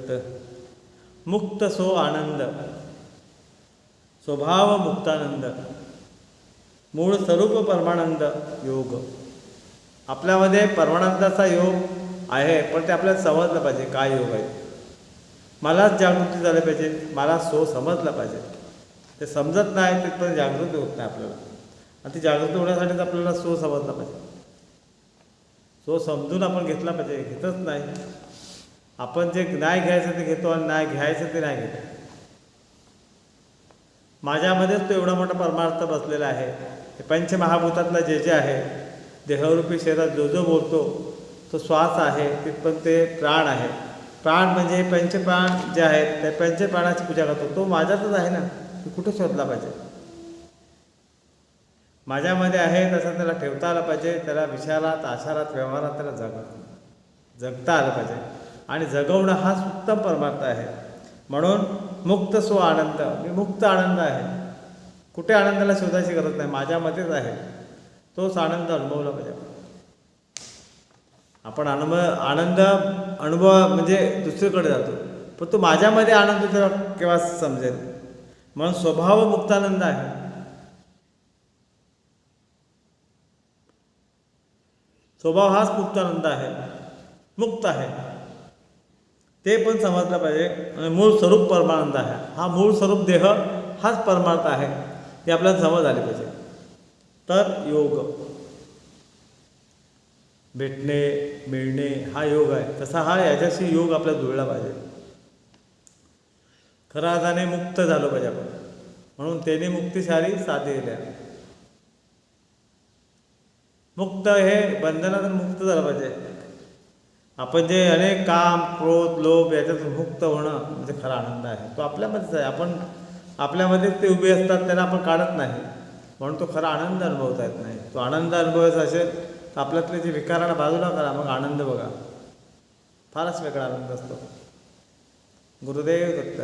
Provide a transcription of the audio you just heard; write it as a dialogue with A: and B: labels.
A: दत्त. मुक्त सो आनंद, स्वभाव मुक्तानंद, मूळ स्वरूप परमानंद योग. आपल्यामध्ये परमानंदाचा योग आहे, पण ते आपल्याला समजलं पाहिजे काय योग आहे. मलाच जागृती झाली पाहिजे, मला सो समजलं पाहिजे. ते समजत नाही तिथपर्यंत जागृती होत नाही आपल्याला. आणि ती जागृती होण्यासाठीच आपल्याला सो समजला पाहिजे. सो समजून आपण घेतला पाहिजे, घेतच नाही. आपण जे नाही घ्यायचं ते घेतो आणि नाही घ्यायचं ते नाही घेतो. माझ्यामध्येच तो एवढा मोठा परमार्थ बसलेला आहे. पंचमहाभूतातला जे जे आहे, देहरूपी शरीरात जो जो बोलतो तो श्वास आहे, तिथपर्यंत ते प्राण आहे. प्राण म्हणजे पंचप्राण जे आहेत त्या पंचप्राणाची पूजा करतो, तो माझ्यातच आहे ना. तो कुठे शोधला पाहिजे? माझ्यामध्ये आहे तसं त्याला ठेवता आलं पाहिजे. त्याला विचारात आचारात व्यवहारात त्याला जगता आलं पाहिजे. आणि जगवणं हा उत्तम परमार्थ आहे. म्हणून मुक्त सो आनंद, मी मुक्त आनंद आहे. कुठे आनंदाला शोधायची गरज नाही, माझ्यामध्येच आहे. तोच आनंद अनुभवला पाहिजे. आपण आनंद अनुभव म्हणजे दुसरीकडे जातो, पण तो माझ्यामध्ये आनंद तेव्हा केव्हा समजेल. म्हणून स्वभाव मुक्तानंद आहे. स्वभाव हाच मुक्तानंद आहे, मुक्त आहे. ते पण समजलं पाहिजे. आणि मूळ स्वरूप परमानंद आहे. हा मूळ स्वरूप देह हाच परमार्थ आहे, ते आपल्याला समज आली पाहिजे. तर योग भेटणे मिळणे हा योग आहे. तसा हा याच्याशी योग आपल्याला जुळला पाहिजे. खऱ्या अर्थाने मुक्त झालो पाहिजे आपण. म्हणून त्याने मुक्तिशाली साधेल्या. मुक्त हे बंधनातून मुक्त झालं पाहिजे. आपण जे अनेक काम क्रोध लोभ याच्यातून मुक्त होणं म्हणजे खरा आनंद आहे. तो आपल्यामध्येच आहे. आपण आपल्यामध्येच ते उभे असतात, त्यांना आपण काढत नाही. म्हणून तो खरा आनंद अनुभवता येत नाही. तो आनंद अनुभवायचा असेल तर आपल्यातले जे विकारांना बाजूला करा, मग आनंद बघा. फारच वेगळा आनंद असतो. गुरुदेव दत्त.